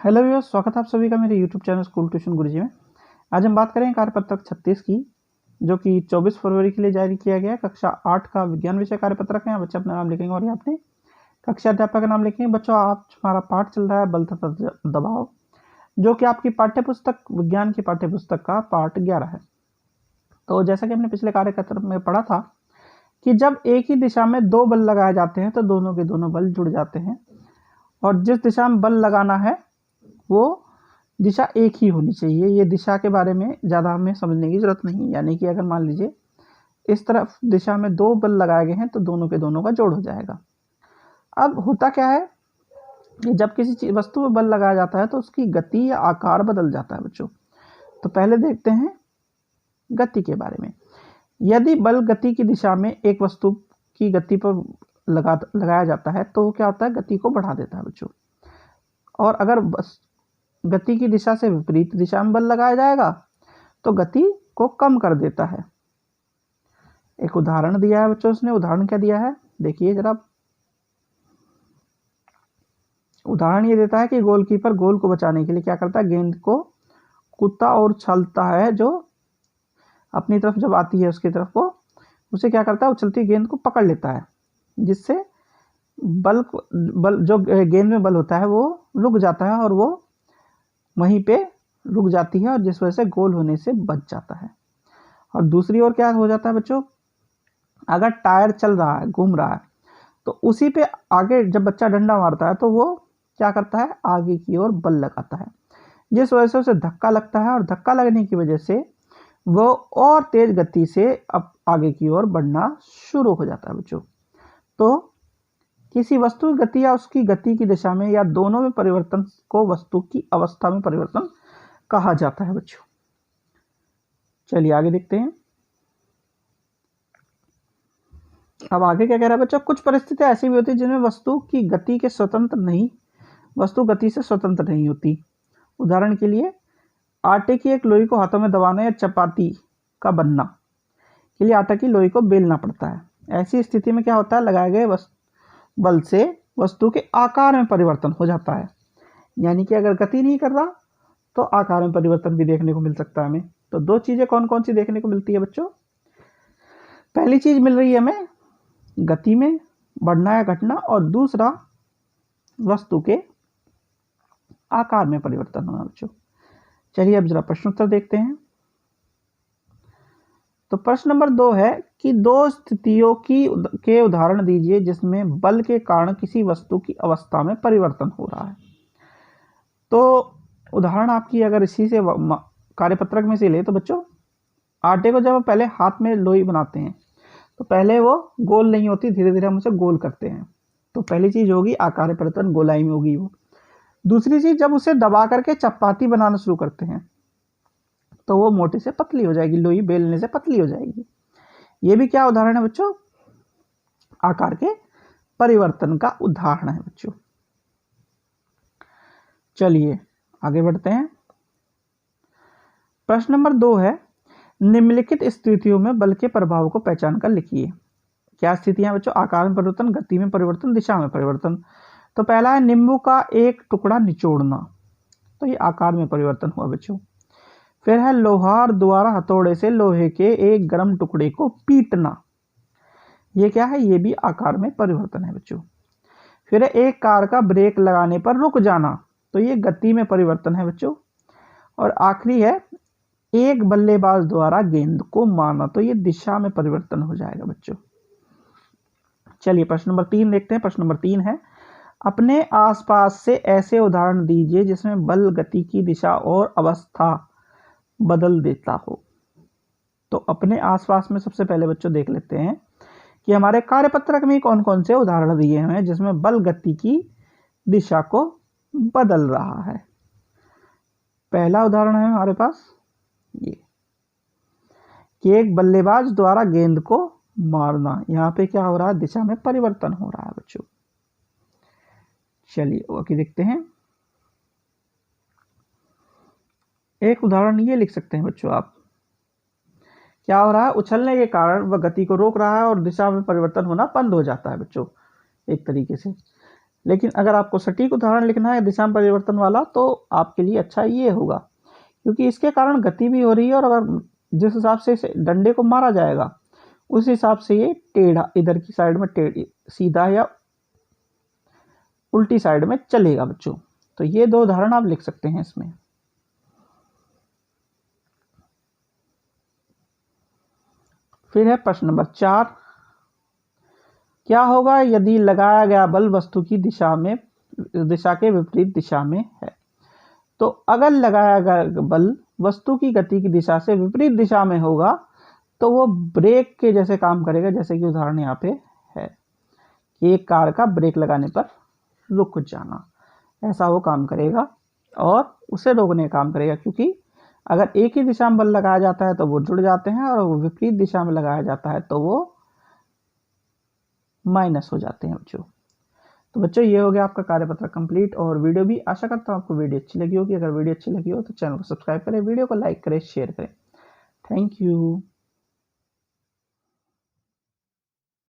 Hello viewers, स्वागत है आप सभी का मेरे यूट्यूब चैनल स्कूल ट्यूशन गुरुजी में। आज हम बात करेंगे कार्यपत्रक 36 की, जो कि 24 फरवरी के लिए जारी किया गया है। कक्षा 8 का विज्ञान विषय कार्यपत्रक है। यहाँ बच्चे अपना नाम लिखेंगे और यहाँ अपने कक्षा अध्यापक का नाम लिखेंगे। बच्चों, आप हमारा पाठ चल रहा है बल तथा दबाव, जो कि आपकी पाठ्यपुस्तक विज्ञान की पाठ्यपुस्तक का पाठ 11 है। तो जैसा कि हमने पिछले कार्यपत्रक में पढ़ा था कि जब एक ही दिशा में दो बल लगाए जाते हैं तो दोनों के दोनों बल जुड़ जाते हैं, और जिस दिशा में बल लगाना है वो दिशा एक ही होनी चाहिए। ये दिशा के बारे में ज़्यादा हमें समझने की ज़रूरत नहीं। यानी कि अगर मान लीजिए इस तरफ दिशा में दो बल लगाए गए हैं तो दोनों के दोनों का जोड़ हो जाएगा। अब होता क्या है कि जब किसी वस्तु में बल लगाया जाता है तो उसकी गति या आकार बदल जाता है बच्चों। तो पहले देखते हैं गति के बारे में। यदि बल गति की दिशा में एक वस्तु की गति पर लगाया जाता है तो क्या होता है, गति को बढ़ा देता है बच्चों। और अगर गति की दिशा से विपरीत दिशा में बल लगाया जाएगा तो गति को कम कर देता है। एक उदाहरण दिया है बच्चों, उसने उदाहरण क्या दिया है देखिए जरा। उदाहरण ये देता है कि गोलकीपर गोल को बचाने के लिए क्या करता है, गेंद को कूदता और उछलता है, जो अपनी तरफ जब आती है उसकी तरफ वो उसे क्या करता है, उछलती गेंद को पकड़ लेता है, जिससे बल जो गेंद में बल होता है वो रुक जाता है और वो वहीं पे रुक जाती है, और जिस वजह से गोल होने से बच जाता है। और दूसरी ओर क्या हो जाता है बच्चों, अगर टायर चल रहा है, घूम रहा है, तो उसी पे आगे जब बच्चा डंडा मारता है तो वो क्या करता है, आगे की ओर बल लगाता है, जिस वजह से उसे धक्का लगता है, और धक्का लगने की वजह से वो और तेज गति से अब आगे की ओर बढ़ना शुरू हो जाता है बच्चों। तो किसी वस्तु की गति या उसकी गति की दिशा में या दोनों में परिवर्तन को वस्तु की अवस्था में परिवर्तन कहा जाता है बच्चों। चलिए आगे देखते हैं। अब आगे क्या कह रहा है बच्चों, कुछ परिस्थितियां ऐसी भी होती है जिनमें वस्तु गति से स्वतंत्र नहीं होती। उदाहरण के लिए आटे की एक लोई को हाथों में दबाना या चपाती का बनना के लिए आटा की लोई को बेलना पड़ता है। ऐसी स्थिति में क्या होता है, लगाए गए बल से वस्तु के आकार में परिवर्तन हो जाता है। यानी कि अगर गति नहीं कर रहा तो आकार में परिवर्तन भी देखने को मिल सकता है हमें। तो दो चीजें कौन कौन सी देखने को मिलती है बच्चों। पहली चीज मिल रही है हमें गति में बढ़ना या घटना, और दूसरा वस्तु के आकार में परिवर्तन होना बच्चों। चलिए अब जरा प्रश्न उत्तर देखते हैं। तो प्रश्न नंबर 2 है कि दो स्थितियों के उदाहरण दीजिए जिसमें बल के कारण किसी वस्तु की अवस्था में परिवर्तन हो रहा है। तो उदाहरण आपकी अगर इसी से कार्यपत्रक में से ले तो बच्चों, आटे को जब हम पहले हाथ में लोई बनाते हैं तो पहले वो गोल नहीं होती, धीरे धीरे हम उसे गोल करते हैं। तो पहली चीज होगी आकार परिवर्तन, गोलाई में होगी वो। दूसरी चीज, जब उसे दबा करके चपाती बनाना शुरू करते हैं तो वो मोटे से पतली हो जाएगी, लोई बेलने से पतली हो जाएगी। ये भी क्या उदाहरण है बच्चों, आकार के परिवर्तन का उदाहरण है बच्चों। चलिए आगे बढ़ते हैं। प्रश्न नंबर 2 है, निम्नलिखित स्थितियों में बल के प्रभाव को पहचान कर लिखिए। क्या स्थितियां बच्चों, आकार में परिवर्तन, गति में परिवर्तन, दिशा में परिवर्तन। तो पहला है नींबू का एक टुकड़ा निचोड़ना, तो ये आकार में परिवर्तन हुआ बच्चों। फिर है लोहार द्वारा हथौड़े से लोहे के एक गर्म टुकड़े को पीटना, ये क्या है, ये भी आकार में परिवर्तन है बच्चों। फिर है एक कार का ब्रेक लगाने पर रुक जाना, तो ये गति में परिवर्तन है बच्चों। और आखिरी है एक बल्लेबाज द्वारा गेंद को मारना, तो ये दिशा में परिवर्तन हो जाएगा बच्चों। चलिए प्रश्न नंबर 3 देखते हैं। प्रश्न नंबर 3 है, अपने आसपास से ऐसे उदाहरण दीजिए जिसमें बल गति की दिशा और अवस्था बदल देता हो। तो अपने आसपास में सबसे पहले बच्चों देख लेते हैं कि हमारे कार्यपत्रक में कौन कौन से उदाहरण दिए हैं जिसमें बल गति की दिशा को बदल रहा है। पहला उदाहरण है हमारे पास ये कि एक बल्लेबाज द्वारा गेंद को मारना, यहां पे क्या हो रहा है, दिशा में परिवर्तन हो रहा है बच्चों। चलिए बाकी देखते हैं। एक उदाहरण ये लिख सकते हैं बच्चों आप, क्या हो रहा है, उछलने के कारण वह गति को रोक रहा है और दिशा में परिवर्तन होना बंद हो जाता है बच्चों। एक तरीके से लेकिन अगर आपको सटीक उदाहरण लिखना है दिशा में परिवर्तन वाला तो आपके लिए अच्छा ये होगा, क्योंकि इसके कारण गति भी हो रही है और अगर जिस हिसाब से इस डंडे को मारा जाएगा उस हिसाब से ये टेढ़ा इधर की साइड में सीधा या उल्टी साइड में चलेगा बच्चों। तो ये दो उदाहरण आप लिख सकते हैं इसमें। फिर है प्रश्न नंबर 4, क्या होगा यदि लगाया गया बल वस्तु की दिशा के विपरीत दिशा में है। तो अगर लगाया गया बल वस्तु की गति की दिशा से विपरीत दिशा में होगा तो वो ब्रेक के जैसे काम करेगा, जैसे कि उदाहरण यहाँ पे है कि एक कार का ब्रेक लगाने पर रुक जाना, ऐसा वो काम करेगा और उसे रोकने का काम करेगा। क्योंकि अगर एक ही दिशा में बल लगाया जाता है तो वो जुड़ जाते हैं और विपरीत दिशा में लगाया जाता है तो वो माइनस हो जाते हैं बच्चों। तो बच्चों ये हो गया आपका कार्यपत्रक कंप्लीट और वीडियो भी। आशा करता हूँ आपको वीडियो अच्छी लगी होगी। अगर वीडियो अच्छी लगी हो तो चैनल को सब्सक्राइब करें, वीडियो को लाइक करें, शेयर करें। Thank you.